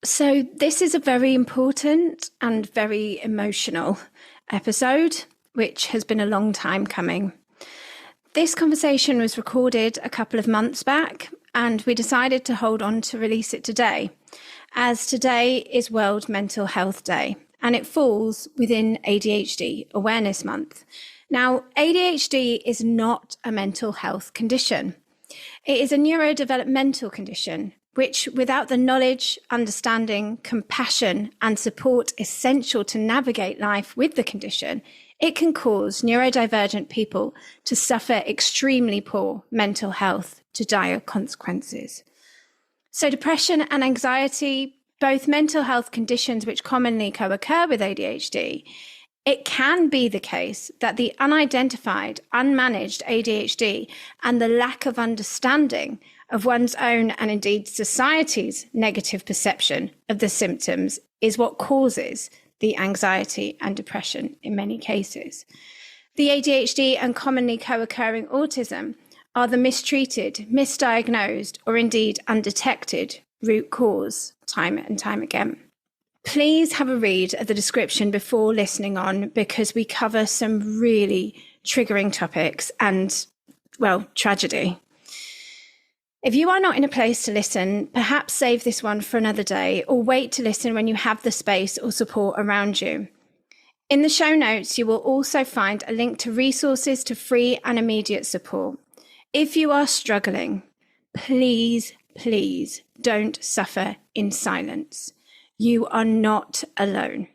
So this is a very important and very emotional episode, which has been a long time coming. This conversation was recorded a couple of months back, and we decided to hold on to release it today, as today is World Mental Health Day, and it falls within ADHD Awareness Month. Now, ADHD is not a mental health condition. It is a neurodevelopmental condition, which without the knowledge, understanding, compassion, and support essential to navigate life with the condition, it can cause neurodivergent people to suffer extremely poor mental health to dire consequences. So depression and anxiety, both mental health conditions which commonly co-occur with ADHD, it can be the case that the unidentified, unmanaged ADHD and the lack of understanding of one's own and indeed society's negative perception of the symptoms is what causes the anxiety and depression in many cases. The ADHD and commonly co-occurring autism are the mistreated, misdiagnosed, or indeed undetected root cause time and time again. Please have a read of the description before listening on, because we cover some really triggering topics and, well, tragedy. If you are not in a place to listen, perhaps save this one for another day or wait to listen when you have the space or support around you. In the show notes, you will also find a link to resources to free and immediate support. If you are struggling, please don't suffer in silence. You are not alone.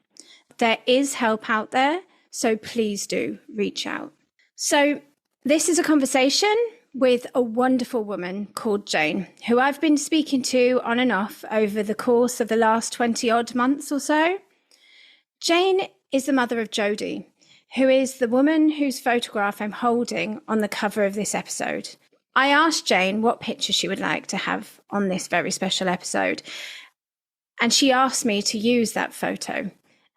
There is help out there, so please do reach out. So this is a conversation with a wonderful woman called Jayne, who I've been speaking to on and off over the course of the last 20 odd months or so. Jayne is the mother of Jodi, who is the woman whose photograph I'm holding on the cover of this episode. I asked Jayne what picture she would like to have on this very special episode, and she asked me to use that photo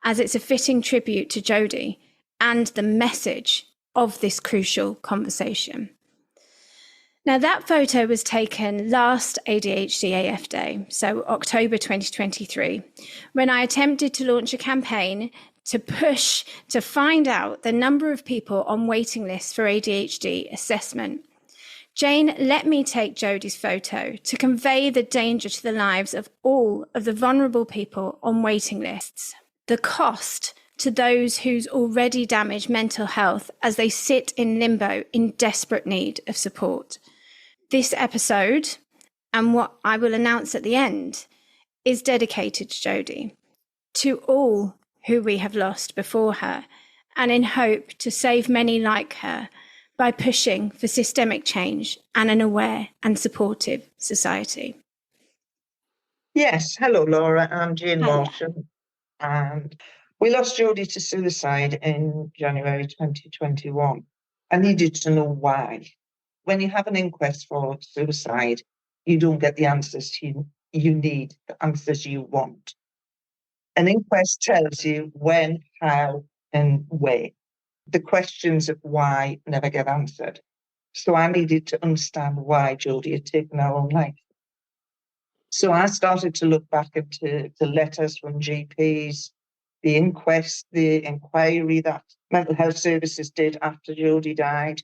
as it's a fitting tribute to Jodi and the message of this crucial conversation. Now, that photo was taken last ADHD AF Day, so October 2023, when I attempted to launch a campaign to push to find out the number of people on waiting lists for ADHD assessment. Jayne let me take Jodi's photo to convey the danger to the lives of all of the vulnerable people on waiting lists, the cost to those whose already damaged mental health as they sit in limbo in desperate need of support. This episode, and what I will announce at the end, is dedicated to Jodi, to all who we have lost before her, and in hope to save many like her by pushing for systemic change and an aware and supportive society. Yes, hello Laura, I'm Jayne Hiya. Walsham, and we lost Jodi to suicide in January 2021. I needed to know why. When you have an inquest for suicide, you don't get the answers you need, the answers you want. An inquest tells you when, how, and where. The questions of why never get answered. So I needed to understand why Jodi had taken her own life. So I started to look back into the letters from GPs, the inquest, the inquiry that mental health services did after Jodi died.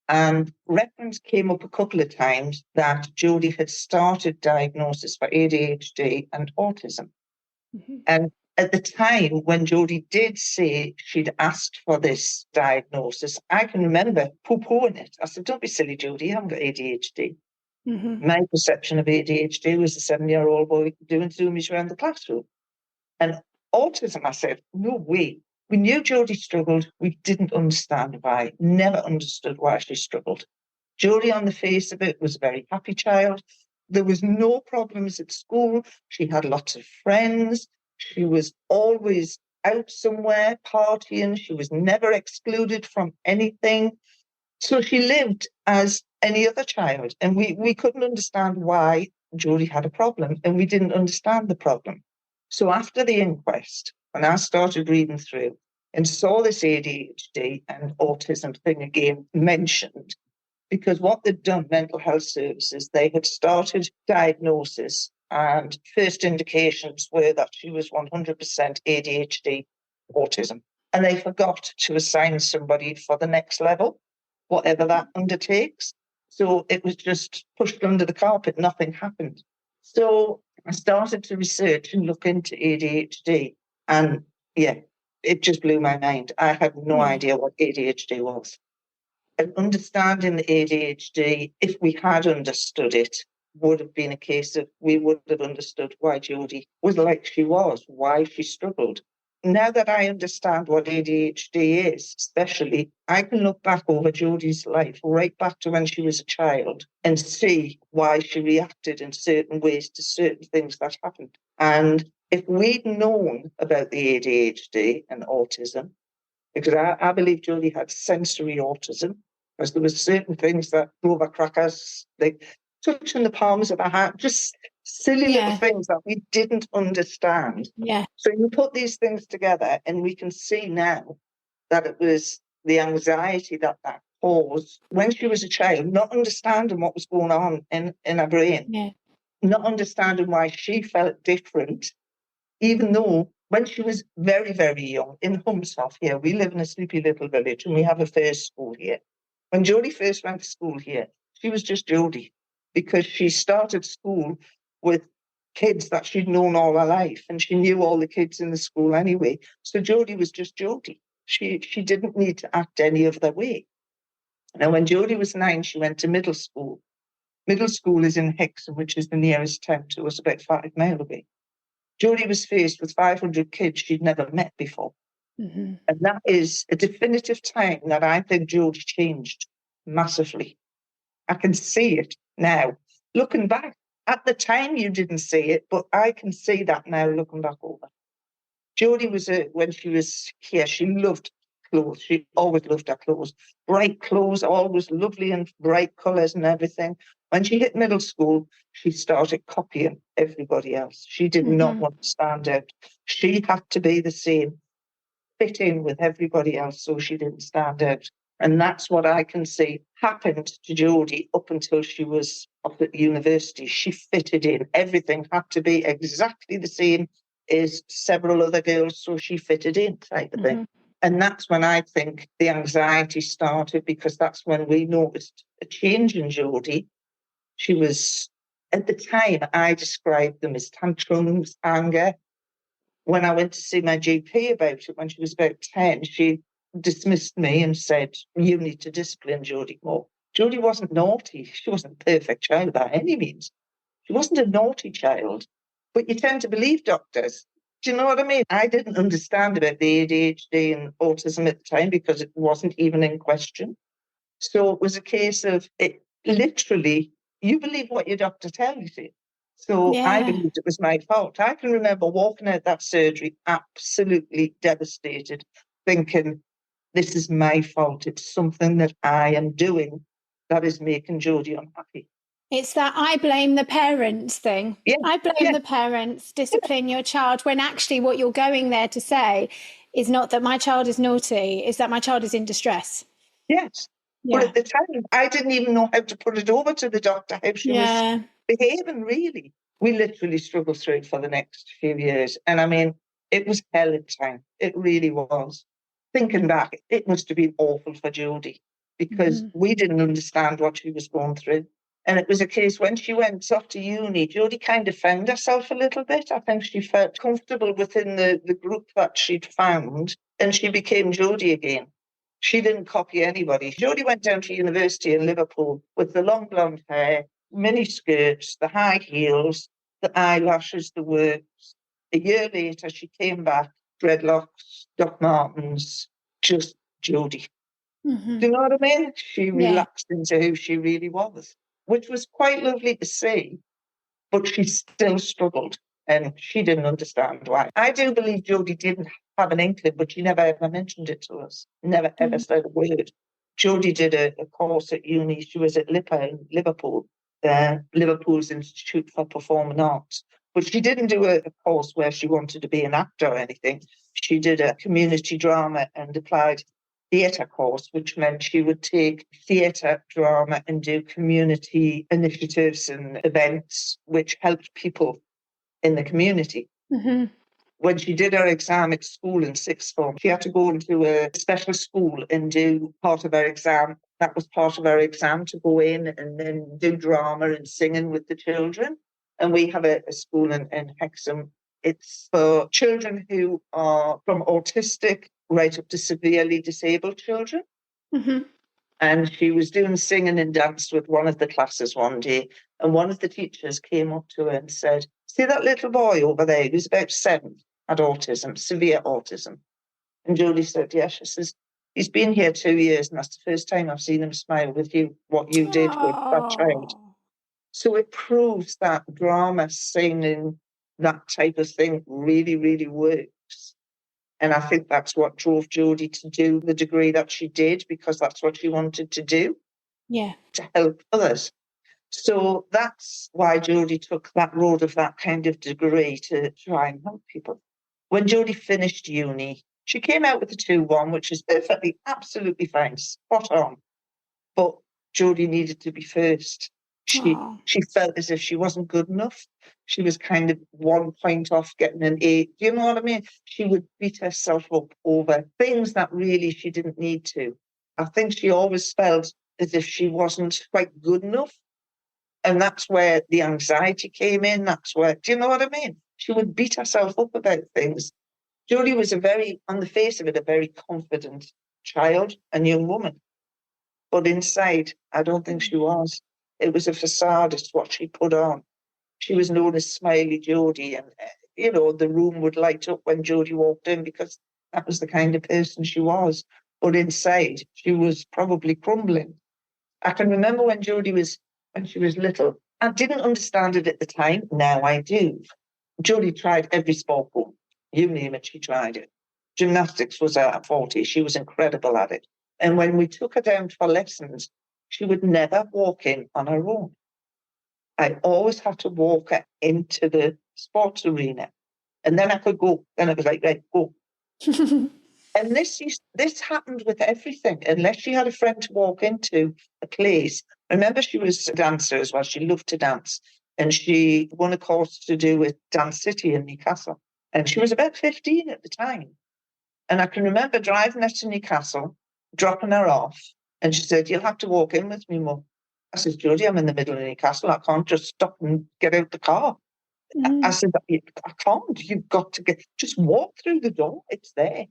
And reference came up a couple of times that Jodi had started diagnosis for ADHD and autism. Mm-hmm. And at the time when Jodi did say she'd asked for this diagnosis, I can remember poo-pooing it. I said, don't be silly, Jodi, you haven't got ADHD. Mm-hmm. My perception of ADHD was a 7-year-old boy doing zoomies around the classroom. And autism, I said, no way. We knew Jodi struggled. We didn't understand why. Never understood why she struggled. Jodi, on the face of it, was a very happy child. There was no problems at school. She had lots of friends. She was always out somewhere partying. She was never excluded from anything. So she lived as any other child. And we couldn't understand why Jodi had a problem, and we didn't understand the problem. So after the inquest, when I started reading through and saw this ADHD and autism thing again mentioned, because what they'd done, mental health services, they had started diagnosis and first indications were that she was 100% ADHD autism. And they forgot to assign somebody for the next level, whatever that undertakes. So it was just pushed under the carpet, nothing happened. So I started to research and look into ADHD, and yeah, it just blew my mind. I had no idea what ADHD was. And understanding the ADHD, if we had understood it, would have been a case of we would have understood why Jodi was like she was, why she struggled. Now that I understand what ADHD is, especially, I can look back over Jodi's life, right back to when she was a child, and see why she reacted in certain ways to certain things that happened. And if we'd known about the ADHD and autism, because I believe Jodi had sensory autism, because there was certain things that drove her crackers, like touching the palms of her hand, just silly little things that we didn't understand. Yeah. So you put these things together and we can see now that it was the anxiety that caused when she was a child, not understanding what was going on in her brain, not understanding why she felt different, even though when she was very, very young, in Humshoff here, we live in a sleepy little village and we have a first school here. When Jodi first went to school here, she was just Jodi, because she started school with kids that she'd known all her life, and she knew all the kids in the school anyway. So Jodi was just Jodi. She didn't need to act any other way. Now, when Jodi was 9, she went to middle school. Middle school is in Hexham, which is the nearest town to us, about 5 miles away. Jodi was faced with 500 kids she'd never met before. Mm-hmm. And that is a definitive time that I think Jodi changed massively. I can see it now. Looking back, at the time you didn't see it, but I can see that now looking back over. Jodi was, when she was here, she loved clothes. She always loved her clothes. Bright clothes, always lovely and bright colours and everything. When she hit middle school, she started copying everybody else. She did not want to stand out. She had to be the same, fit in with everybody else so she didn't stand out. And that's what I can see happened to Jodi up until she was up at university. She fitted in. Everything had to be exactly the same as several other girls, so she fitted in, type of thing. And that's when I think the anxiety started, because that's when we noticed a change in Jodi. She was, at the time, I described them as tantrums, anger. When I went to see my GP about it, when she was about 10, she dismissed me and said, you need to discipline Jodi more. Jodi wasn't naughty. She wasn't a perfect child by any means. She wasn't a naughty child. But you tend to believe doctors. Do you know what I mean? I didn't understand about the ADHD and autism at the time because it wasn't even in question. So it was a case of it literally, you believe what your doctor tells you. So I believed it was my fault. I can remember walking out that surgery absolutely devastated, thinking, this is my fault. It's something that I am doing that is making Jodi unhappy. It's that I blame the parents thing. Yeah, I blame the parents, discipline your child, when actually what you're going there to say is not that my child is naughty, is that my child is in distress. Yes. But at the time, I didn't even know how to put it over to the doctor, how she was behaving, really. We literally struggled through it for the next few years. And I mean, it was hell at the time. It really was. Thinking back, it must have been awful for Jodi, because we didn't understand what she was going through. And it was a case when she went off to uni, Jodi kind of found herself a little bit. I think she felt comfortable within the group that she'd found, and she became Jodi again. She didn't copy anybody. Jodi went down to university in Liverpool with the long blonde hair, mini skirts, the high heels, the eyelashes, the works. A year later, she came back, dreadlocks, Doc Martens, just Jodi. Do you know what I mean? She relaxed into who she really was, which was quite lovely to see, but she still struggled and she didn't understand why. I do believe Jodi didn't have an inkling, but she never ever mentioned it to us, never ever said a word. Jodi did a course at uni. She was at LIPA in Liverpool, Liverpool's Institute for Performing Arts. But she didn't do a course where she wanted to be an actor or anything. She did a community drama and applied theatre course, which meant she would take theatre, drama, and do community initiatives and events which helped people in the community. Mm-hmm. When she did her exam at school in sixth form, she had to go into a special school and do part of her exam. That was part of her exam, to go in and then do drama and singing with the children. And we have a school in Hexham. It's for children who are from autistic right up to severely disabled children. Mm-hmm. And she was doing singing and dance with one of the classes one day. And one of the teachers came up to her and said, "See that little boy over there who's about 7, had autism, severe autism?" And Jodi said, "Yes." She says, "He's been here 2 years and that's the first time I've seen him smile with you, what you did with that child." Oh. So it proves that drama, singing, that type of thing really, really works. And I think that's what drove Jodi to do the degree that she did, because that's what she wanted to do, Yeah. to help others. So that's why Jodi took that road of that kind of degree, to try and help people. When Jodi finished uni, she came out with a 2-1, which is perfectly, absolutely fine, spot on. But Jodi needed to be first. Oh. She felt as if she wasn't good enough. She was kind of 1 point off getting an A. Do you know what I mean? She would beat herself up over things that really she didn't need to. I think she always felt as if she wasn't quite good enough. And that's where the anxiety came in. That's where, do you know what I mean? She would beat herself up about things. Jodi was on the face of it, a very confident child and young woman. But inside, I don't think she was. It was a facade, it's what she put on. She was known as Smiley Jodi, and, the room would light up when Jodi walked in, because that was the kind of person she was. But inside, she was probably crumbling. I can remember when she was little. I didn't understand it at the time. Now I do. Jodi tried every sport form. You name it, she tried it. Gymnastics was her forte. She was incredible at it. And when we took her down for lessons, she would never walk in on her own. I always had to walk her into the sports arena. And then I could go. Then it was like, right, go. And this happened with everything. Unless she had a friend to walk into a place. Remember, she was a dancer as well. She loved to dance. And she won a course to do with Dance City in Newcastle. And she was about 15 at the time. And I can remember driving her to Newcastle, dropping her off. And she said, "You'll have to walk in with me, Mum." I said, "Jodi, I'm in the middle of Newcastle. I can't just stop and get out the car." I said, "I can't. You've got to just walk through the door. It's there."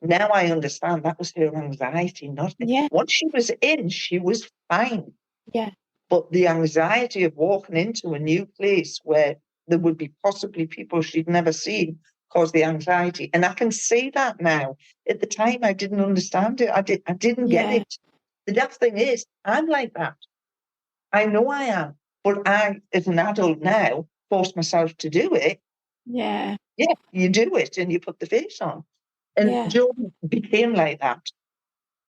Now I understand that was her anxiety, not Yeah. once she was in, she was fine. Yeah. But the anxiety of walking into a new place where there would be possibly people she'd never seen caused the anxiety. And I can see that now. At the time, I didn't understand it. I didn't get Yeah. it. The daft thing is, I'm like that. I know I am. But I, as an adult now, force myself to do it. Yeah. Yeah, you do it and you put the face on. And Yeah. Jodi became like that.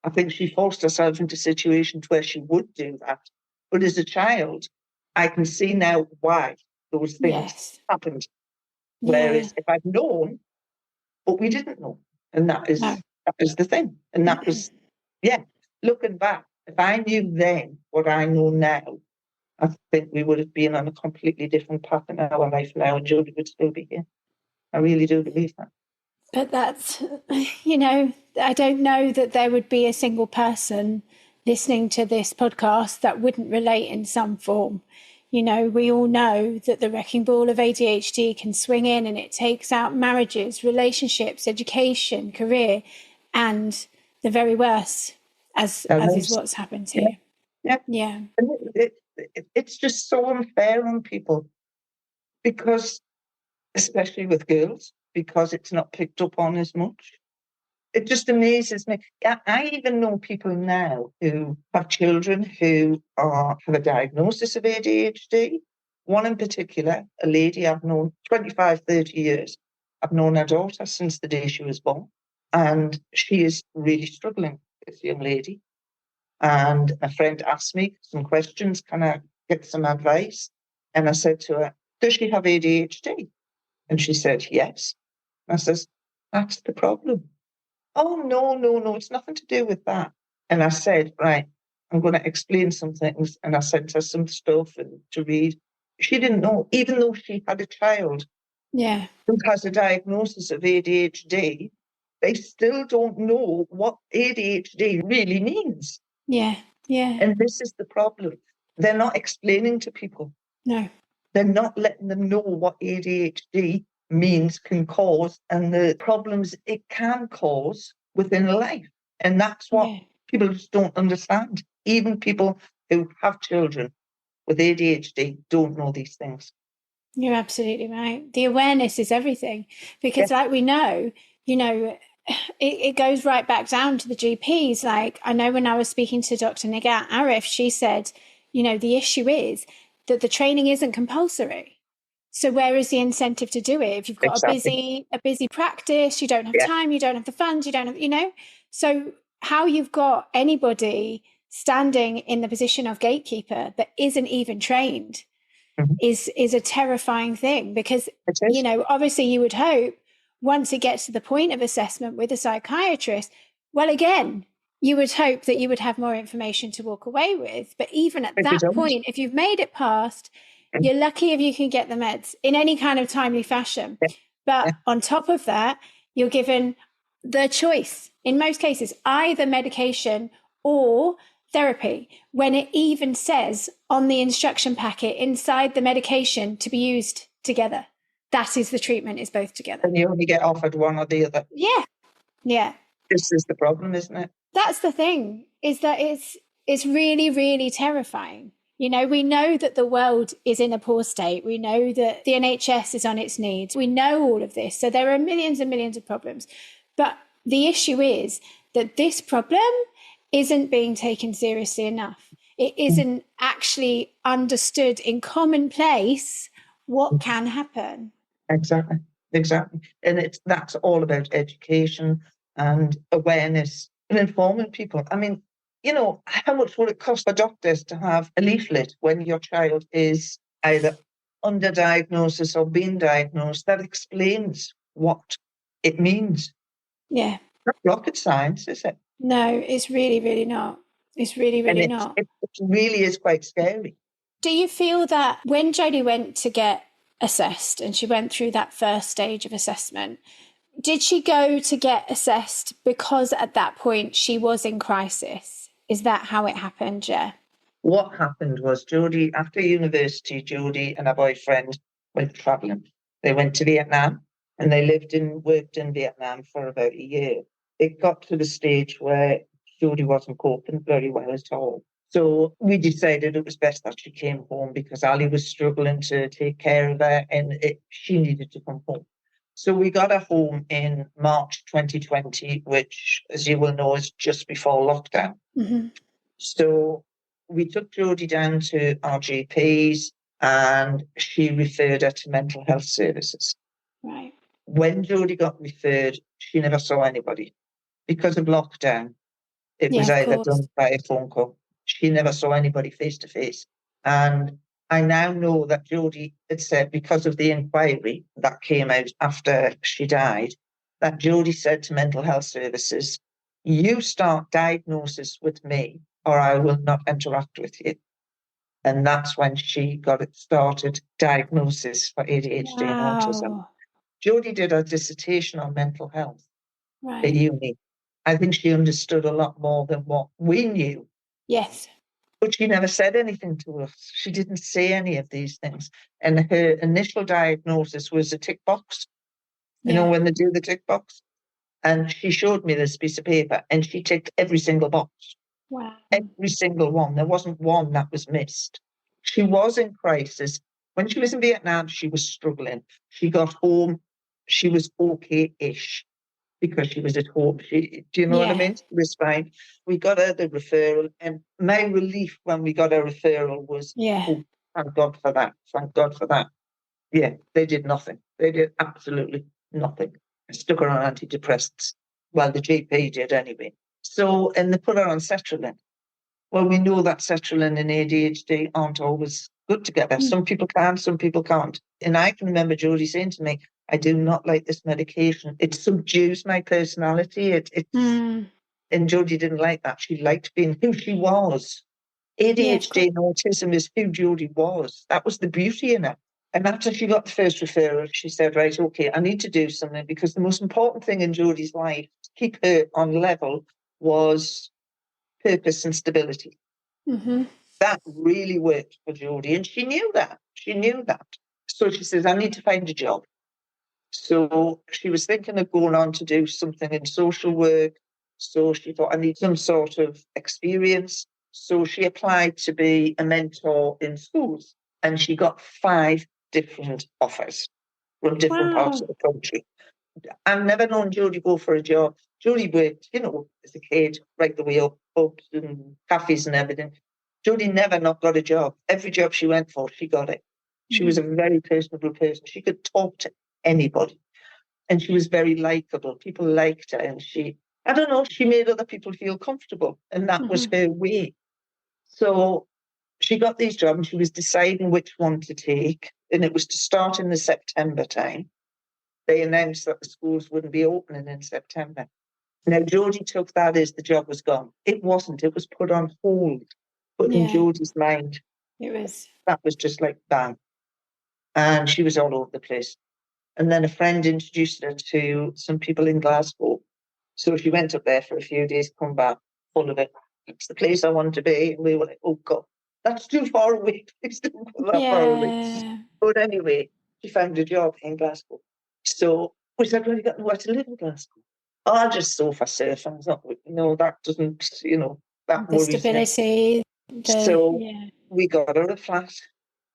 I think she forced herself into situations where she would do that. But as a child, I can see now why those things Yes. happened. Yeah. Whereas if I'd known, but we didn't know. And that No. is the thing. And that was, yeah, looking back, if I knew then what I know now, I think we would have been on a completely different path in our life now, and Jodi would still be here. I really do believe that. But that's, I don't know that there would be a single person listening to this podcast that wouldn't relate in some form. We all know that the wrecking ball of ADHD can swing in and it takes out marriages, relationships, education, career, and the very worst, as is what's happened here. Yeah. Yeah. And it's just so unfair on people, because, especially with girls, because it's not picked up on as much. It just amazes me. I even know people now who have children who have a diagnosis of ADHD. One in particular, a lady I've known 25, 30 years. I've known her daughter since the day she was born. And she is really struggling, this young lady. And a friend asked me some questions. Can I get some advice? And I said to her, "Does she have ADHD?" And she said, "Yes." I says, "That's the problem. Oh, no, no, no, it's nothing to do with that. And I said, right, I'm going to explain some things. And I sent her some stuff to read. She didn't know, even though she had a child Yeah. who has a diagnosis of ADHD, they still don't know what ADHD really means. Yeah. Yeah. And this is the problem. They're not explaining to people. No. They're not letting them know what ADHD means, can cause, and the problems it can cause within life. And that's what Yeah. people just don't understand. Even people who have children with ADHD don't know these things. You're absolutely right. The awareness is everything, because Yeah. like we know, it goes right back down to the GPs. Like, I know when I was speaking to Dr. Nigat Arif, she said, the issue is that the training isn't compulsory. So where is the incentive to do it? If you've got Exactly. a busy practice, you don't have Yeah. time, you don't have the funds, you don't have, so how you've got anybody standing in the position of gatekeeper that isn't even trained Mhm. is a terrifying thing, because, It is. obviously you would hope once it gets to the point of assessment with a psychiatrist, well, again, you would hope that you would have more information to walk away with. But even at But you that don't. point, if you've made it past, Mm. you're lucky if you can get the meds in any kind of timely fashion. Yeah. But Yeah. on top of that, you're given the choice, in most cases, either medication or therapy, when it even says on the instruction packet inside the medication to be used together. That is the treatment, is both together. And you only get offered one or the other. Yeah. Yeah. This is the problem, isn't it? That's the thing, is that it's really, really terrifying. We know that the world is in a poor state. We know that the NHS is on its knees. We know all of this. So there are millions and millions of problems. But the issue is that this problem isn't being taken seriously enough. It isn't actually understood in commonplace what can happen. Exactly. Exactly. And that's all about education and awareness and informing people. I mean, how much will it cost for doctors to have a leaflet when your child is either under diagnosis or being diagnosed that explains what it means? Yeah. Not rocket science, is it? No, it's really, really not. It's really, And really not. it really is quite scary. Do you feel that when Jodi went to get assessed and she went through that first stage of assessment, did she go to get assessed because at that point she was in crisis? Is that how it happened? Yeah. What happened was Jodi, after university, Jodi and her boyfriend went travelling. They went to Vietnam and they lived and worked in Vietnam for about a year. It got to the stage where Jodi wasn't coping very well at all. So we decided it was best that she came home because Ali was struggling to take care of her and she needed to come home. So we got her home in March 2020, which, as you will know, is just before lockdown. Mm-hmm. So we took Jodi down to our GPs and she referred her to mental health services. Right. When Jodi got referred, she never saw anybody. Because of lockdown, it Yeah, was of either course. done by a phone call. She never saw anybody face to face. And I now know that Jodi had said, because of the inquiry that came out after she died, that Jodi said to mental health services, you start diagnosis with me or I will not interact with you. And that's when she got it started, diagnosis for ADHD and autism. Wow. Jodi did her dissertation on mental health at Right. uni. I think she understood a lot more than what we knew, Yes. but she never said anything to us. She didn't say any of these things. And her initial diagnosis was a tick box, Yeah. when they do the tick box. And she showed me this piece of paper and she ticked every single box, Wow. every single one. There wasn't one that was missed. She was in crisis. When she was in Vietnam, she was struggling. She got home, she was okay-ish because she was at home. Do you know what I Yeah. mean? She was fine. We got her the referral, and my relief when we got her referral was, Yeah. oh, thank God for that. Thank God for that. Yeah, they did nothing. They did absolutely nothing. I stuck her on antidepressants. Well, the GP did anyway. So, and they put her on sertraline. Well, we know that sertraline and ADHD aren't always good together. Mm. Some people can, some people can't. And I can remember Jodi saying to me, I do not like this medication. It subdues my personality. And Jodi didn't like that. She liked being who she was. ADHD and autism is who Jodi was. That was the beauty in her. And after she got the first referral, she said, right, okay, I need to do something, because the most important thing in Jodi's life to keep her on level was purpose and stability. Mm-hmm. That really worked for Jodi, and she knew that. She knew that. So she says, I need to find a job. So she was thinking of going on to do something in social work. So she thought, I need some sort of experience. So she applied to be a mentor in schools, and she got 5 different offers from different parts of the country. I've never known Jodi go for a job. Jodi worked, as a kid, right the way up, pubs and cafes and everything. Jodi never not got a job. Every job she went for, she got it. She was a very personable person. She could talk to anybody. And she was very likable. People liked her. And I don't know, she made other people feel comfortable. And that was her way. So she got these jobs, and she was deciding which one to take. And it was to start in the September time. They announced that the schools wouldn't be opening in September. Now, Jodi took that as the job was gone. It wasn't. It was put on hold. But in Jodi's mind, it was. That was just like bang. And she was all over the place. And then a friend introduced her to some people in Glasgow. So she went up there for a few days, come back full of it. It's the place I want to be. And we were like, oh God, that's too far away. Please don't go that far away. But anyway, she found a job in Glasgow. So we said, well, you got nowhere to live in Glasgow. Oh, I'll just sofa surf. And I thought, that doesn't, that the stability. So we got her a flat.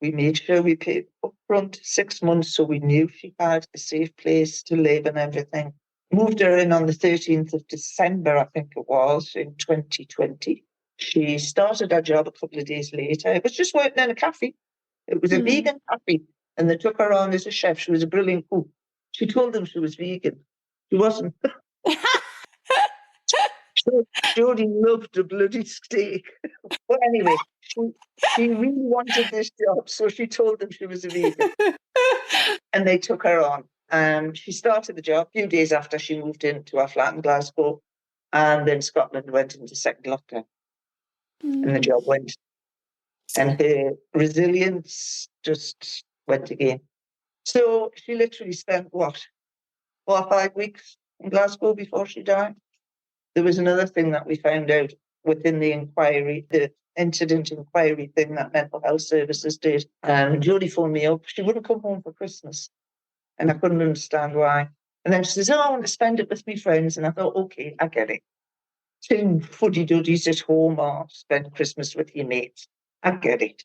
We made sure we paid upfront 6 months, so we knew she had a safe place to live and everything. Moved her in on the 13th of December, I think it was, in 2020. She started her job a couple of days later. It was just working in a cafe. It was a vegan cafe, and they took her on as a chef. She was a brilliant cook. She told them she was vegan. She wasn't. Jodi loved a bloody steak. But anyway, she really wanted this job, so she told them she was a vegan. And they took her on. She started the job a few days after she moved into our flat in Glasgow. And then Scotland went into second lockdown. And the job went. And her resilience just went again. So she literally spent, 4 or 5 weeks in Glasgow before she died. There was another thing that we found out within the inquiry, the incident inquiry thing that mental health services did. Jodi phoned me up. She wouldn't come home for Christmas. And I couldn't understand why. And then she says, I want to spend it with my friends. And I thought, okay, I get it. 2 fuddy-duddies at home or spend Christmas with your mates. I get it.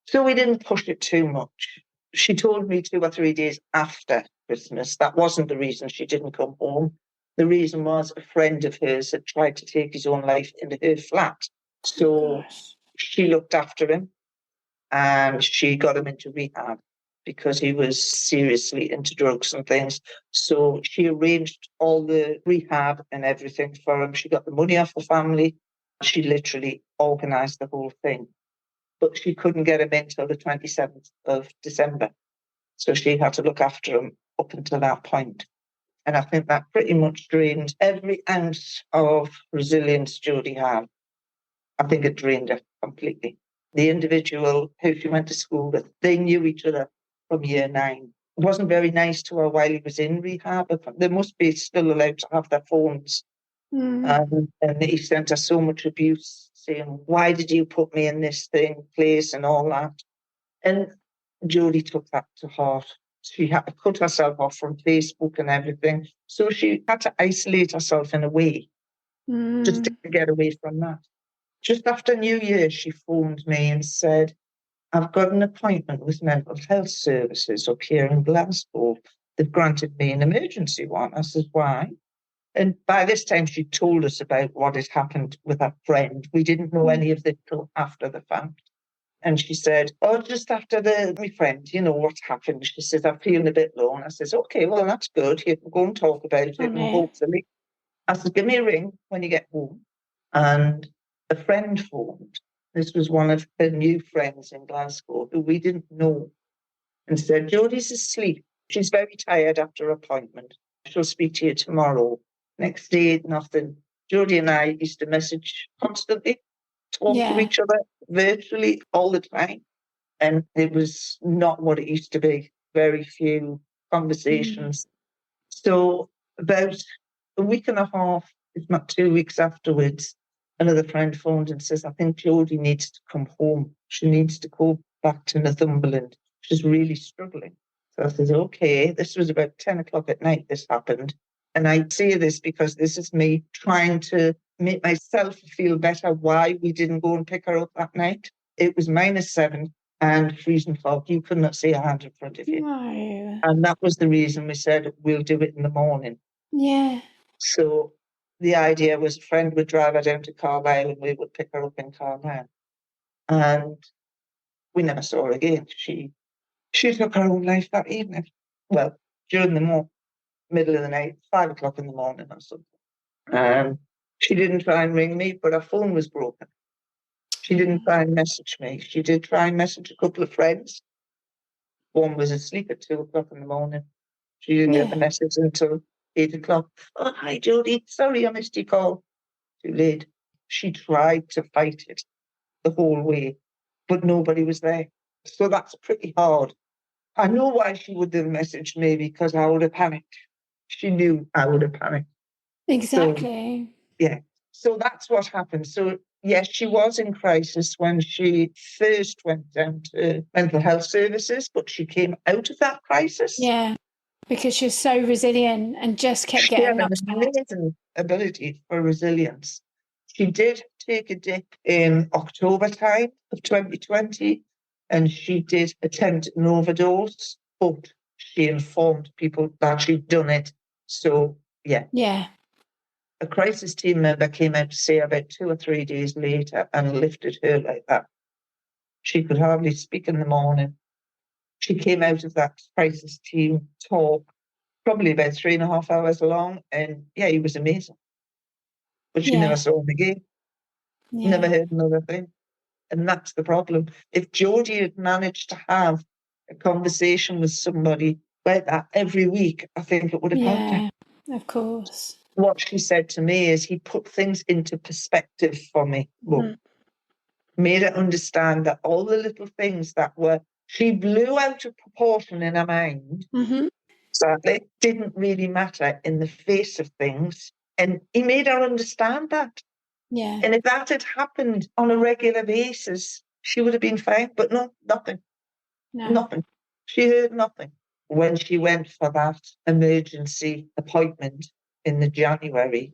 So we didn't push it too much. She told me 2 or 3 days after Christmas that wasn't the reason she didn't come home. The reason was a friend of hers had tried to take his own life into her flat. So she looked after him and she got him into rehab because he was seriously into drugs and things. So she arranged all the rehab and everything for him. She got the money off the family. She literally organised the whole thing. But she couldn't get him in till the 27th of December. So she had to look after him up until that point. And I think that pretty much drained every ounce of resilience Jodi had. I think it drained her completely. The individual who she went to school with, they knew each other from year 9. It wasn't very nice to her while he was in rehab. They must be still allowed to have their phones. And he sent her so much abuse, saying, why did you put me in this place and all that? And Jodi took that to heart. She had to cut herself off from Facebook and everything. So she had to isolate herself in a way, just to get away from that. Just after New Year, she phoned me and said, I've got an appointment with mental health services up here in Glasgow. They've granted me an emergency one. I said, why? And by this time, she told us about what had happened with her friend. We didn't know any of this till after the fact. And she said, oh, just after my friend, what's happened. She says, I'm feeling a bit low. And I says, okay, well, that's good. You can go and talk about it. And hopefully, I said, give me a ring when you get home. And a friend phoned. This was one of her new friends in Glasgow who we didn't know, and said, Jodi's asleep. she's very tired after appointment. She'll speak to you tomorrow. Next day, nothing. Jodi and I used to message constantly, talk to each other virtually all the time. And it was not what it used to be. Very few conversations. So about a week and a half, if not 2 weeks afterwards, another friend phoned and says, I think Jodi needs to come home. She needs to go back to Northumberland. She's really struggling. So I said, okay, this was about 10 o'clock at night this happened. And I say this because this is me trying to make myself feel better why we didn't go and pick her up that night. It was -7 and freezing fog. You could not see a hand in front of you. No. And that was the reason we said we'll do it in the morning. Yeah. So the idea was a friend would drive her down to Carlisle and we would pick her up in Carlisle. And we never saw her again. She took her own life that evening. Well, during the middle of the night, 5 o'clock in the morning or something. She didn't try and ring me, but her phone was broken. She didn't try and message me. She did try and message a couple of friends. One was asleep at 2 o'clock in the morning. She didn't get the message until 8 o'clock. Oh, hi, Jodi. Sorry I missed your call. Too late. She tried to fight it the whole way, but nobody was there. So that's pretty hard. I know why she would have messaged me, because I would have panicked. She knew I would have panicked. Exactly. So, yeah. So that's what happened. So, yes, she was in crisis when she first went down to mental health services, but she came out of that crisis. Yeah, because she's so resilient and just kept She getting had an amazing ability for resilience. She did take a dip in October time of 2020, and she did attempt an overdose, but she informed people that she'd done it. So, yeah. Yeah. A crisis team member came out to see her about 2 or 3 days later and lifted her like that. She could hardly speak in the morning. She came out of that crisis team talk probably about 3.5 hours long, and yeah, he was amazing. But she never saw him again. Never heard another thing. And that's the problem. If Jodi had managed to have a conversation with somebody like that every week, I think it would have helped her. Yeah, of course. What she said to me is he put things into perspective for me. Well, made her understand that all the little things that she blew out of proportion in her mind, sadly, didn't really matter in the face of things. And he made her understand that. Yeah. And if that had happened on a regular basis, she would have been fine. But no, nothing. No. Nothing. She heard nothing. When she went for that emergency appointment in the January,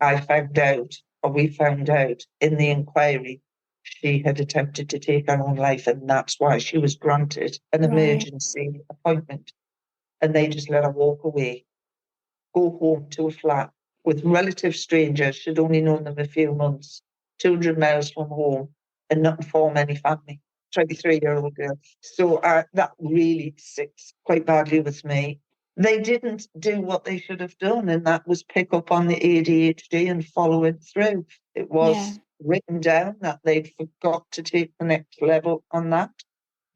we found out in the inquiry, she had attempted to take her own life, and that's why she was granted an emergency appointment. And they just let her walk away, go home to a flat with relative strangers. She'd only known them a few months, 200 miles from home, and not inform any family. 23-year-old girl. So that really sits quite badly with me. They didn't do what they should have done, and that was pick up on the ADHD and follow it through. It was written down that they'd forgot to take the next level on that.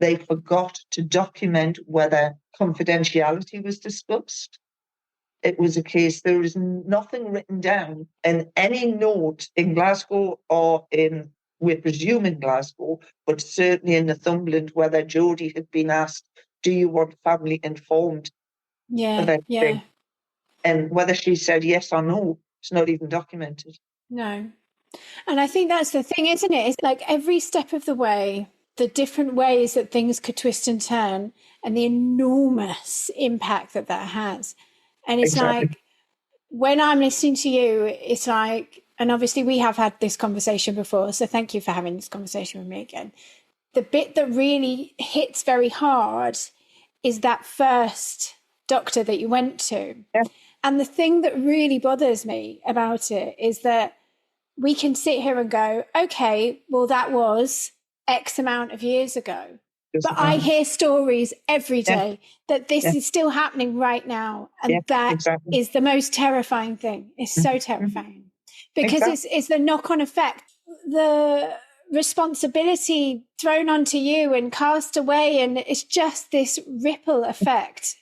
They forgot to document whether confidentiality was discussed. It was a case, there is nothing written down in any note in Glasgow or we presume in Glasgow, but certainly in Northumberland, whether Jodi had been asked, do you want family informed of anything? And whether she said yes or no, it's not even documented. No. And I think that's the thing, isn't it? It's like every step of the way, the different ways that things could twist and turn, and the enormous impact that has. And it's like, when I'm listening to you, it's like, and obviously we have had this conversation before, so thank you for having this conversation with me again. The bit that really hits very hard is that first doctor that you went to. Yeah. And the thing that really bothers me about it is that we can sit here and go, okay, well, that was X amount of years ago. But I hear stories every day that this is still happening right now. And that is the most terrifying thing. It's so terrifying because it's the knock-on effect, the responsibility thrown onto you and cast away. And it's just this ripple effect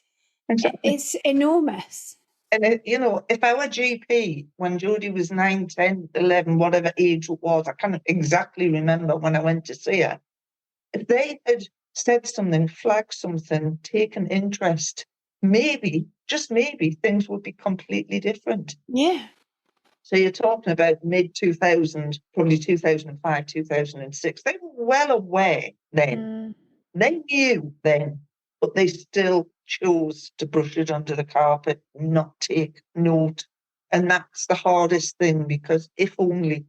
Exactly. It's enormous. And, if our GP, when Jodi was 9, 10, 11, whatever age it was, I can't exactly remember when I went to see her, if they had said something, flagged something, taken interest, maybe, just maybe, things would be completely different. Yeah. So you're talking about mid 2000, probably 2005, 2006. They were well aware then. They knew then, but they still chose to brush it under the carpet, not take note. And that's the hardest thing, because if only,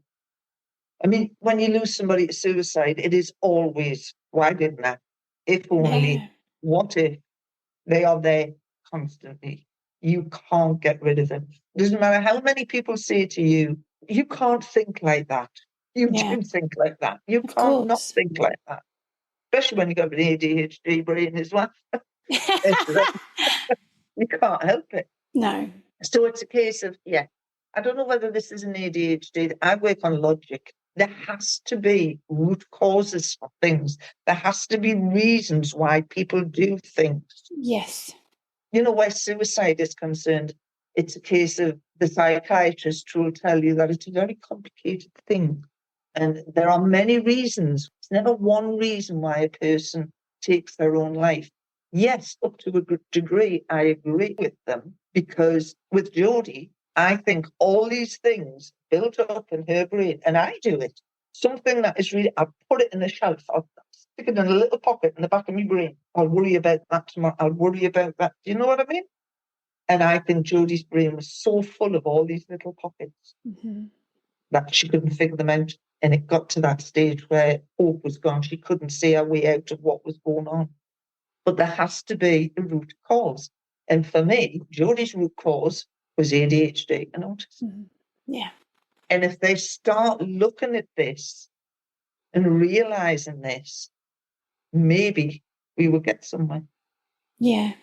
I mean, when you lose somebody to suicide, it is always, why didn't I? If only, Yeah. what if? They are there constantly. You can't get rid of them. Doesn't matter how many people say to you, you can't think like that. You Yeah. do think like that. You Of can't not course. think like that. Especially when you've got an ADHD brain as well. You can't help it. No. So it's a case of, I don't know whether this is an ADHD. I work on logic. There has to be root causes for things. There has to be reasons why people do things. Yes. Where suicide is concerned, it's a case of the psychiatrist will tell you that it's a very complicated thing. And there are many reasons. It's never one reason why a person takes their own life. Yes, up to a good degree, I agree with them, because with Jodi, I think all these things built up in her brain, and I do it. Something that is really, I'll put it in the shelf, I'll stick it in a little pocket in the back of my brain. I'll worry about that tomorrow. I'll worry about that. Do you know what I mean? And I think Jodi's brain was so full of all these little pockets that she couldn't figure them out. And it got to that stage where hope was gone. She couldn't see her way out of what was going on. But there has to be a root cause. And for me, Jodi's root cause was ADHD and autism. Yeah. And if they start looking at this and realizing this, maybe we will get somewhere. Yeah.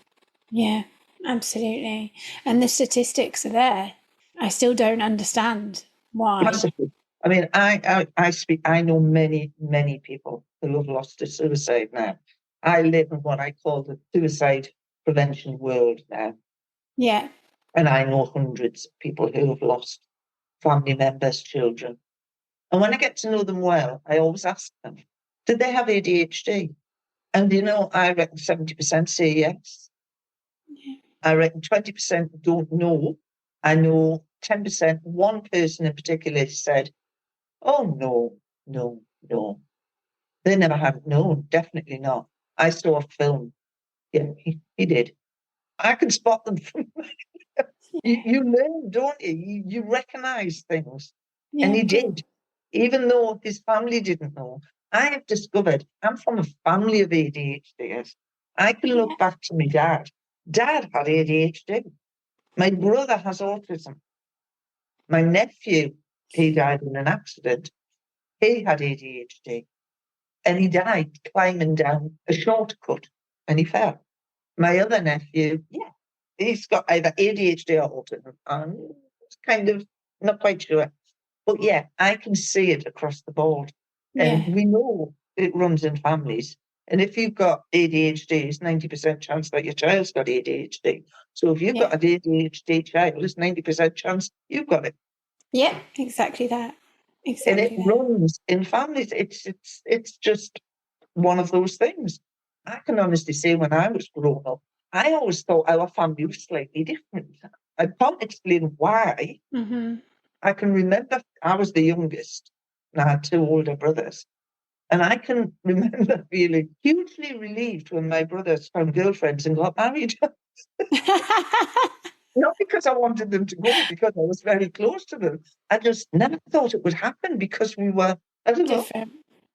Yeah. Absolutely. And the statistics are there. I still don't understand why. Massively. I mean, I know many, many people who have lost to suicide now. I live in what I call the suicide prevention world now. Yeah. And I know hundreds of people who have lost family members, children. And when I get to know them well, I always ask them, did they have ADHD? And I reckon 70% say yes. Yeah. I reckon 20% don't know. I know 10%, one person in particular said, oh, no, no, no. They never have. No, definitely not. I saw a film. Yeah, he did. I can spot them from. You learn, don't you? You recognize things. Yeah, And he of course. did, even though his family didn't know. I have discovered I'm from a family of ADHDers. I can look back to my dad. Dad had ADHD. My brother has autism. My nephew, he died in an accident. He had ADHD. And he died climbing down a shortcut and he fell. My other nephew, he's got either ADHD or autism. I'm kind of not quite sure. But I can see it across the board. And Yeah. we know it runs in families. And if you've got ADHD, it's 90% chance that your child's got ADHD. So if you've got an ADHD child, it's 90% chance you've got it. Yeah, exactly that. And it Exactly that. runs in families. It's just one of those things. I can honestly say when I was growing up, I always thought our family was slightly different. I can't explain why. I can remember I was the youngest, and I had two older brothers. And I can remember feeling hugely relieved when my brothers found girlfriends and got married. Not because I wanted them to go, because I was very close to them. I just never thought it would happen because we were, I don't know, Different.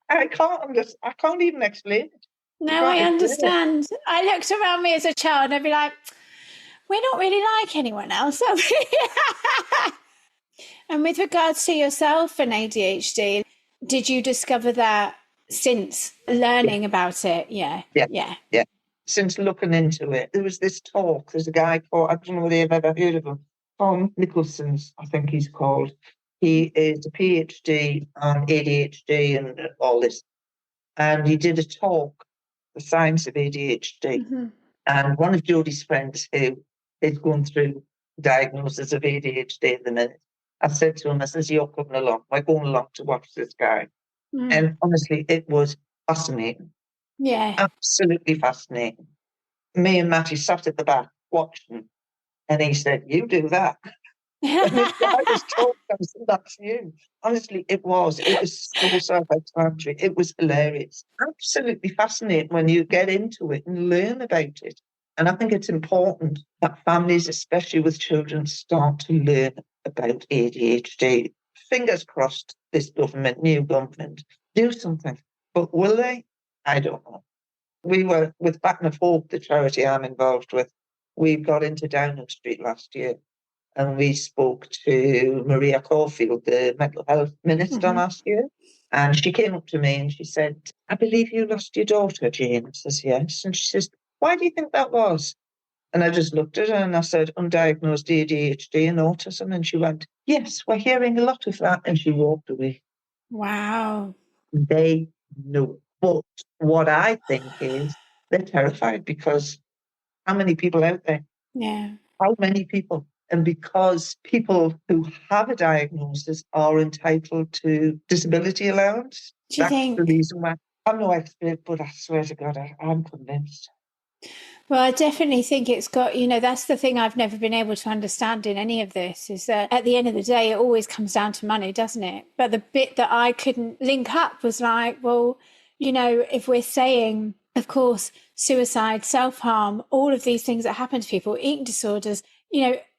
I can't even explain it. No, I can't I explain it. understand. I looked around me as a child and I'd be like, we're not really like anyone else, are we? And with regards to yourself and ADHD, did you discover that since Yeah, learning about it? Yeah. yeah, Yeah. yeah. Since looking into it, there was this talk. There's a guy called, I don't know whether you've ever heard of him, Tom Nicholson's, I think he's called. He is a PhD on ADHD and all this. And he did a talk, The Science of ADHD. And one of Jodi's friends who is going through diagnosis of ADHD at the minute, I said to him, I says, you're coming along. We're going along to watch this guy. And honestly, it was fascinating. Yeah. Absolutely fascinating. Me and Matty sat at the back watching, and he said, you do that. And this guy was talking, I said, that's you. Honestly, it was. It was so self-explanatory. It was hilarious. Absolutely fascinating when you get into it and learn about it. And I think it's important that families, especially with children, start to learn about ADHD. Fingers crossed, this government, new government, do something. But will they? I don't know. We were with Baton of Hope, the charity I'm involved with. We got into Downing Street last year, and we spoke to Maria Caulfield, the mental health minister last year. And she came up to me and she said, I believe you lost your daughter, Jayne. I says, yes. And she says, why do you think that was? And I just looked at her and I said, undiagnosed ADHD and autism. And she went, yes, we're hearing a lot of that. And she walked away. Wow. They know. But what I think is they're terrified because how many people out there? Yeah. How many people? And because people who have a diagnosis are entitled to disability allowance, Do you that's the think? reason why. I'm no expert, but I swear to God, I'm convinced. Well, I definitely think it's got, that's the thing I've never been able to understand in any of this is that at the end of the day, it always comes down to money, doesn't it? But the bit that I couldn't link up was like, well, if we're saying, of course, suicide, self-harm, all of these things that happen to people, eating disorders,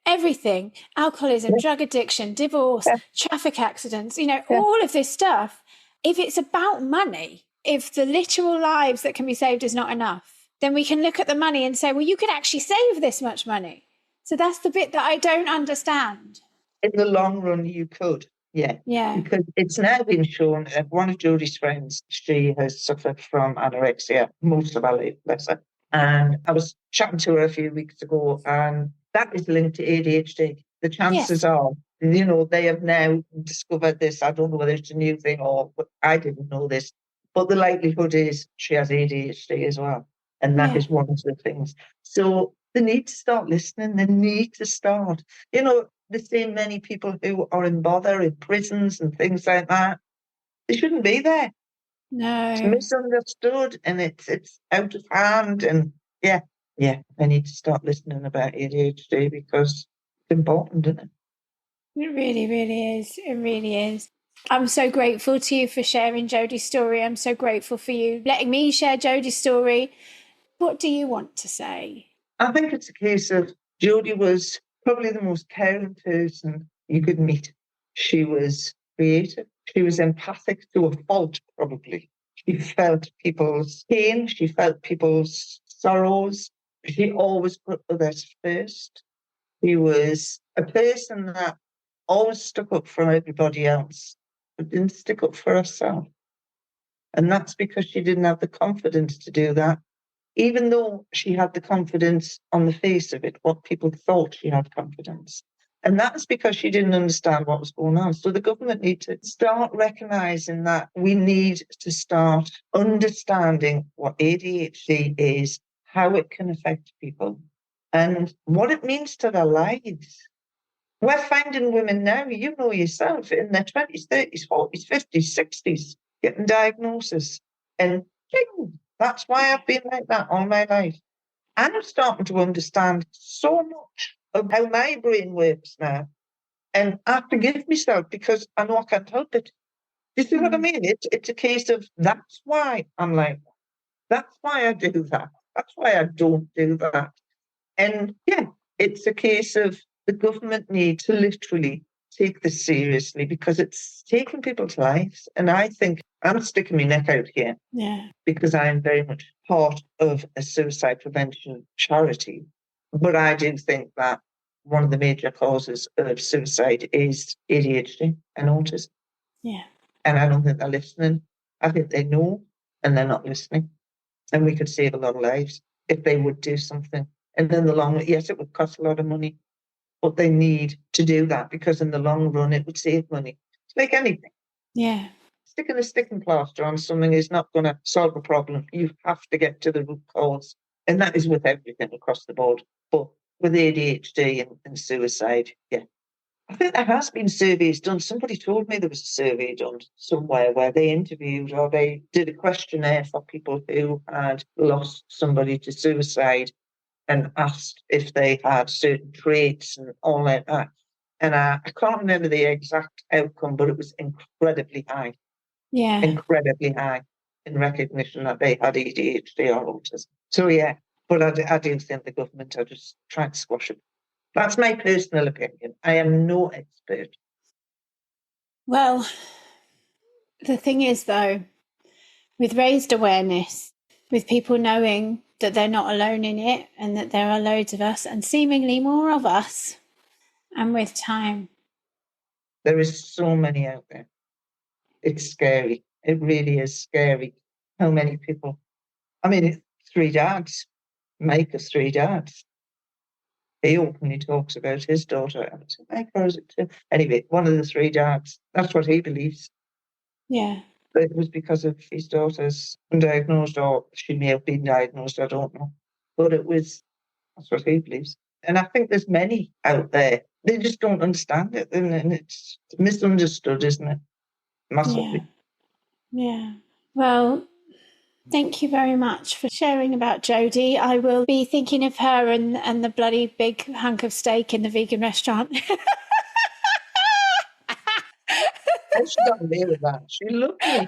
everything, alcoholism, Yeah, drug addiction, divorce, yeah, traffic accidents, yeah. all of this stuff, if it's about money, if the literal lives that can be saved is not enough, then we can look at the money and say, well, you could actually save this much money. So that's the bit that I don't understand. In the long run, you could, yeah. Yeah. Because it's now been shown, one of Jodi's friends, she has suffered from anorexia most of her life, bless her. And I was chatting to her a few weeks ago, and that is linked to ADHD. The chances Yes. are, they have now discovered this. I don't know whether it's a new thing or I didn't know this, but the likelihood is she has ADHD as well. And that Yeah. is one of the things. So they need to start listening. They need to start. There's seen many people who are in bother in prisons and things like that. They shouldn't be there. It's No. misunderstood and it's out of hand. And yeah, I need to start listening about ADHD because it's important, isn't it? It really, really is. It really is. I'm so grateful to you for sharing Jodi's story. I'm so grateful for you letting me share Jodi's story. What do you want to say? I think it's a case of Jodi was probably the most caring person you could meet. She was creative. She was empathic to a fault, probably. She felt people's pain. She felt people's sorrows. She always put others first. She was a person that always stuck up for everybody else, but didn't stick up for herself. And that's because she didn't have the confidence to do that, even though she had the confidence on the face of it, what people thought she had confidence. And that's because she didn't understand what was going on. So the government need to start recognizing that we need to start understanding what ADHD is, how it can affect people, and what it means to their lives. We're finding women now, you know yourself, in their 20s, 30s, 40s, 50s, 60s, getting diagnosis. And that's why I've been like that all my life. And I'm starting to understand so much of how my brain works now. And I forgive myself because I know I can't help it. Do you see what I mean? It's a case of that's why I'm like that. That's why I do that. That's why I don't do that. And yeah, it's a case of the government need to literally take this seriously because it's taking people's lives. And I think I'm sticking my neck out here because I am very much part of a suicide prevention charity. But I do think that one of the major causes of suicide is ADHD and autism. Yeah. And I don't think they're listening. I think they know and they're not listening. And we could save a lot of lives if they would do something. And in the long run, yes, it would cost a lot of money, but they need to do that because in the long run, it would save money. It's like anything. Yeah. Sticking a sticking plaster on something is not going to solve a problem. You have to get to the root cause. And that is with everything across the board. But with ADHD and suicide, yeah. I think there has been surveys done. Somebody told me there was a survey done somewhere where they interviewed or they did a questionnaire for people who had lost somebody to suicide and asked if they had certain traits and all like that. And I can't remember the exact outcome, but it was incredibly high in recognition that they had ADHD or autism. So, yeah, but I do think the government are just trying to squash it. That's my personal opinion. I am no expert. Well, the thing is, though, with raised awareness, with people knowing that they're not alone in it and that there are loads of us and seemingly more of us, and with time. There is so many out there. It's scary. It really is scary how many people. I mean, 3 dads, Mike has 3 dads. He openly talks about his daughter. And it's Mike, or is it 2? Anyway, one of the 3 dads. That's what he believes. Yeah. But it was because of his daughter's undiagnosed, or she may have been diagnosed, I don't know. But that's what he believes. And I think there's many out there. They just don't understand it. And it's misunderstood, isn't it? Massively. Yeah. Well, thank you very much for sharing about Jodi. I will be thinking of her and the bloody big hunk of steak in the vegan restaurant. Oh, she got away with that. She loved me.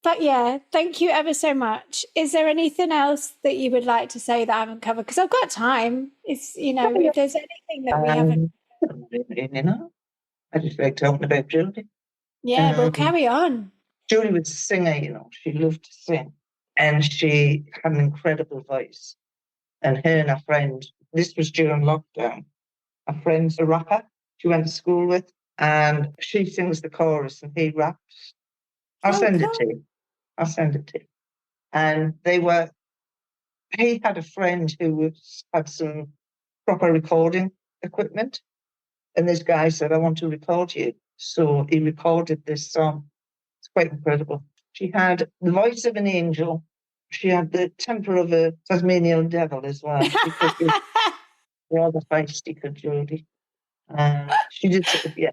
But yeah, thank you ever so much. Is there anything else that you would like to say that I haven't covered? Because I've got time. It's, if there's anything that we haven't. I just like talking about Jodi. Yeah, we'll carry on. Jodi was a singer, she loved to sing. And she had an incredible voice. And her and a friend, this was during lockdown, a friend's a rapper she went to school with, and she sings the chorus and he raps. I'll send it to you. And he had a friend who had some proper recording equipment. And this guy said, I want to record you. So he recorded this song. It's quite incredible. She had the voice of an angel. She had the temper of a Tasmanian devil as well. She could be rather feisty, could Jodi. She did, yeah.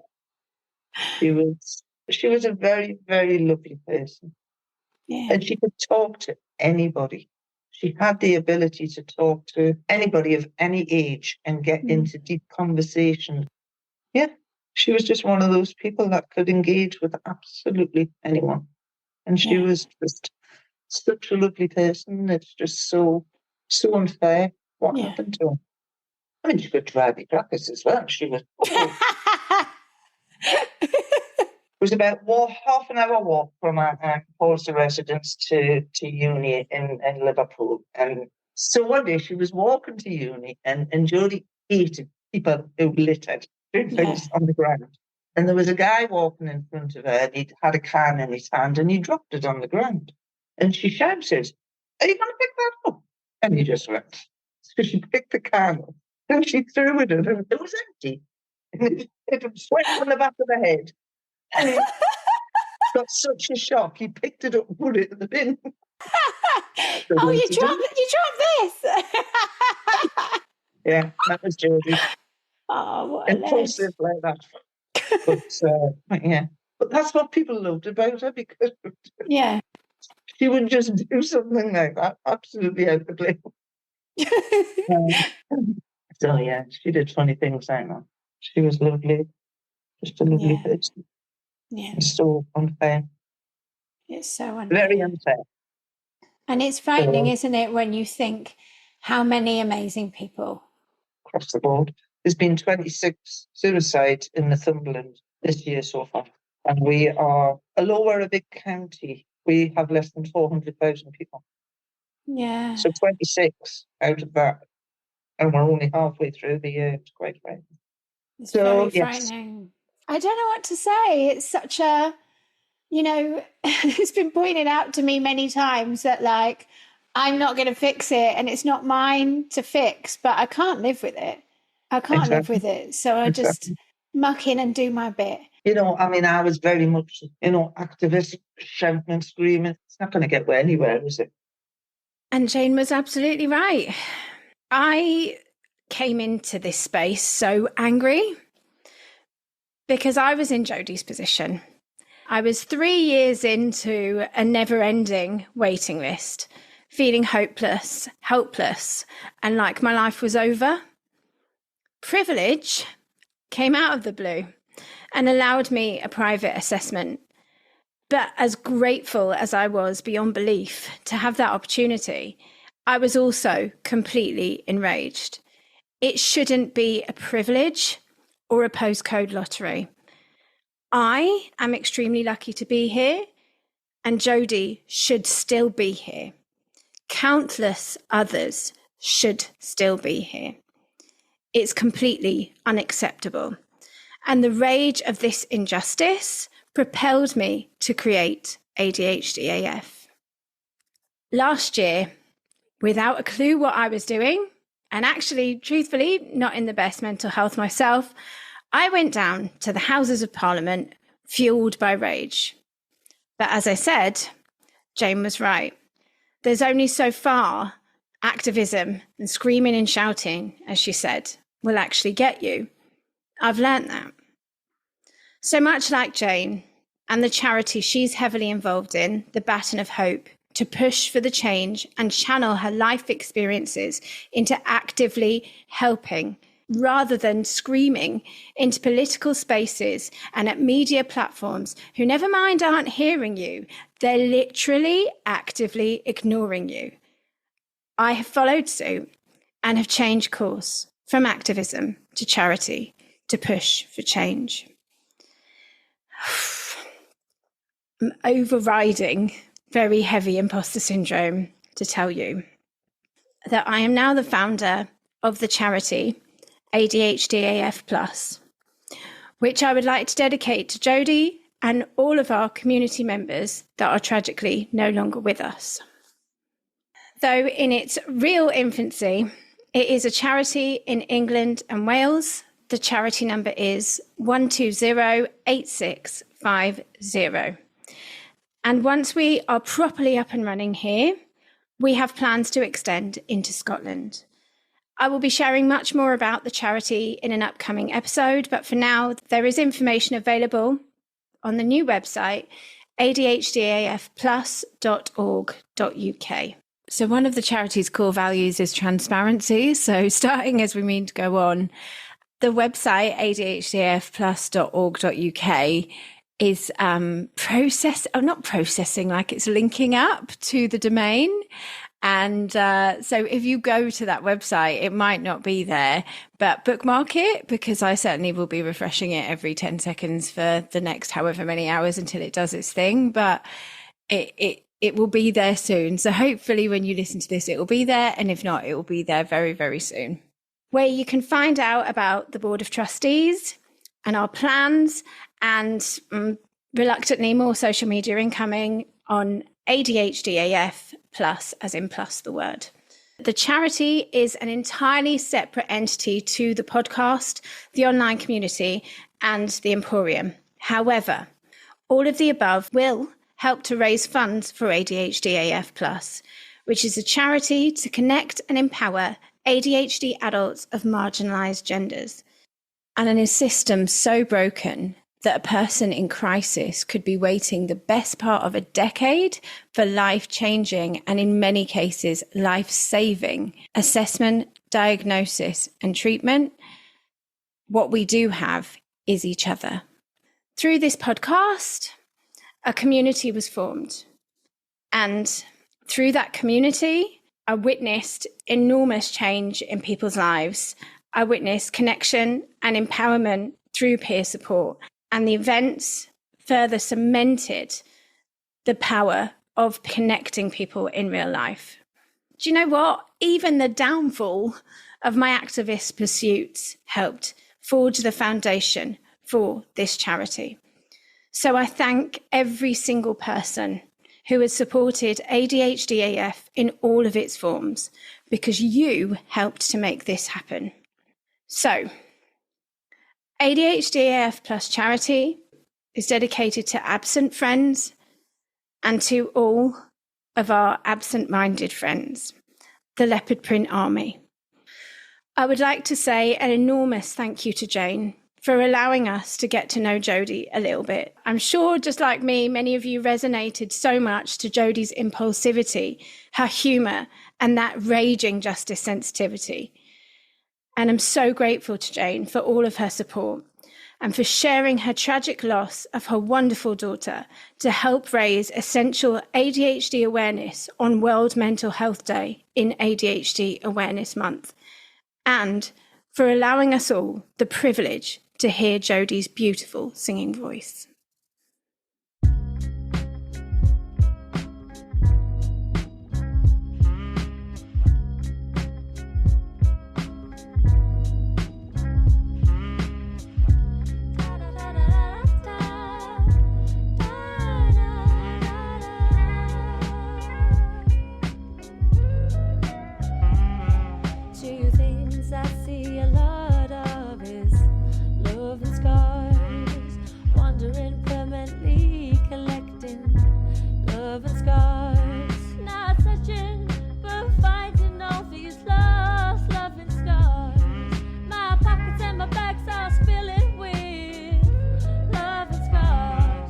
She was a very, very lovely person. Yeah. And she could talk to anybody. She had the ability to talk to anybody of any age and get into deep conversation. Yeah, she was just one of those people that could engage with absolutely anyone. And she was just such a lovely person. It's just so unfair what happened to her. I mean, she could drive the crackers as well. She was. It was about half an hour walk from our Polster residence to uni in Liverpool. And so one day she was walking to uni and Jodi hated people who littered, doing things on the ground. And there was a guy walking in front of her and he'd had a can in his hand and he dropped it on the ground. And she shouted, are you going to pick that up? And he just went. So she picked the can up and she threw it at him. It was empty. And it hit him swept on the back of the head. And he got such a shock, he picked it up and put it in the bin. Oh, you dropped this! Yeah, that was Jodi. Oh, what a impulsive like that. But yeah, but that's what people loved about her, because she would just do something like that, absolutely out of the blue. So yeah, she did funny things like that. She was lovely, just a lovely person. Yeah, it's so unfair. It's so unfair. Very unfair. And it's frightening, isn't it, when you think how many amazing people across the board. There's been 26 suicides in Northumberland this year so far. And we are, although we're a big county, we have less than 400,000 people. Yeah. So 26 out of that. And we're only halfway through the year. It's quite frightening. It's very frightening. I don't know what to say. It's such a, it's been pointed out to me many times that, like, I'm not going to fix it and it's not mine to fix, but I can't live with it. I can't live with it. So I just muck in and do my bit. I was very much, activist, shouting and screaming. It's not going to get anywhere, is it? And Jayne was absolutely right. I came into this space so angry because I was in Jodi's position. I was 3 years into a never-ending waiting list, feeling hopeless, helpless, and like my life was over. Privilege came out of the blue and allowed me a private assessment. But as grateful as I was beyond belief to have that opportunity, I was also completely enraged. It shouldn't be a privilege or a postcode lottery. I am extremely lucky to be here, and Jodi should still be here. Countless others should still be here. It's completely unacceptable. And the rage of this injustice propelled me to create ADHD AF. Last year, without a clue what I was doing, and actually, truthfully, not in the best mental health myself, I went down to the Houses of Parliament, fueled by rage. But as I said, Jayne was right. There's only so far activism and screaming and shouting, as she said, will actually get you. I've learnt that. So much like Jayne and the charity she's heavily involved in, the Baton of Hope, to push for the change and channel her life experiences into actively helping rather than screaming into political spaces and at media platforms who never mind aren't hearing you, they're literally actively ignoring you. I have followed suit and have changed course from activism to charity to push for change. I'm overriding very heavy imposter syndrome to tell you that I am now the founder of the charity ADHD AF Plus, which I would like to dedicate to Jodi and all of our community members that are tragically no longer with us. Though in its real infancy, it is a charity in England and Wales. The charity number is 1208650. And once we are properly up and running here, we have plans to extend into Scotland. I will be sharing much more about the charity in an upcoming episode, but for now, there is information available on the new website, adhdafplus.org.uk. So one of the charity's core values is transparency. So starting as we mean to go on, the website, adhdafplus.org.uk, is not processing, like it's linking up to the domain. And so if you go to that website, it might not be there, but bookmark it, because I certainly will be refreshing it every 10 seconds for the next however many hours until it does its thing. But it will be there soon. So hopefully when you listen to this, it will be there. And if not, it will be there very, very soon. Where you can find out about the Board of Trustees and our plans, and reluctantly more social media incoming on ADHD AF Plus, as in plus the word. The charity is an entirely separate entity to the podcast, the online community, and the Emporium. However, all of the above will help to raise funds for ADHD AF Plus, which is a charity to connect and empower ADHD adults of marginalised genders. And in a system so broken that a person in crisis could be waiting the best part of a decade for life-changing and in many cases life-saving assessment, diagnosis and treatment, what we do have is each other. Through this podcast, a community was formed. And through that community, I witnessed enormous change in people's lives. I witnessed connection and empowerment through peer support. And the events further cemented the power of connecting people in real life. Do you know what? Even the downfall of my activist pursuits helped forge the foundation for this charity. So I thank every single person who has supported ADHD AF in all of its forms, because you helped to make this happen. So, ADHD AF Plus charity is dedicated to absent friends and to all of our absent-minded friends, the Leopard Print Army. I would like to say an enormous thank you to Jayne for allowing us to get to know Jodi a little bit. I'm sure, just like me, many of you resonated so much to Jodi's impulsivity, her humour, and that raging justice sensitivity. And I'm so grateful to Jayne for all of her support and for sharing her tragic loss of her wonderful daughter to help raise essential ADHD awareness on World Mental Health Day in ADHD Awareness Month, and for allowing us all the privilege to hear Jodi's beautiful singing voice. Two things I see a lot of is love and scars, wandering permanently collecting love and scars, not searching but finding all these lost love and scars. My pockets and my bags are spilling with love and scars.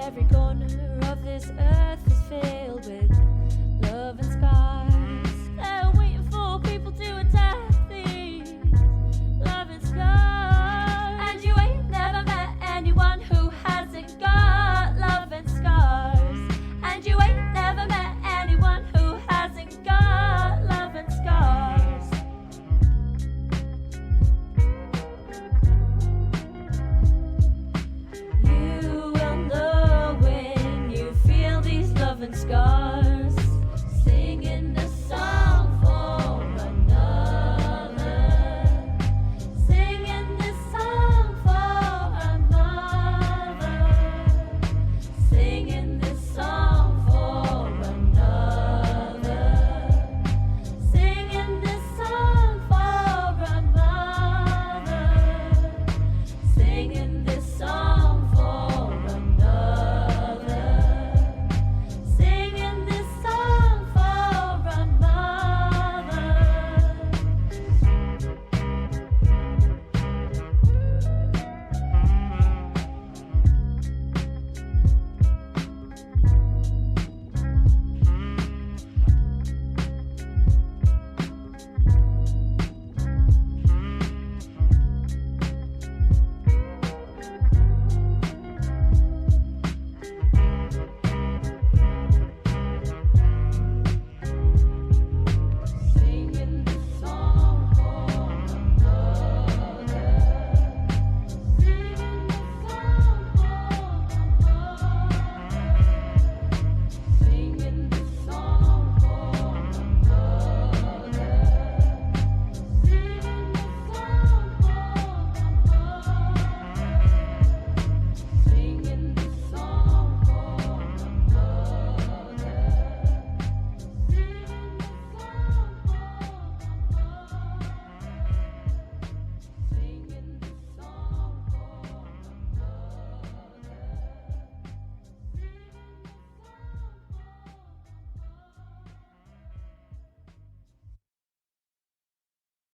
Every corner of this earth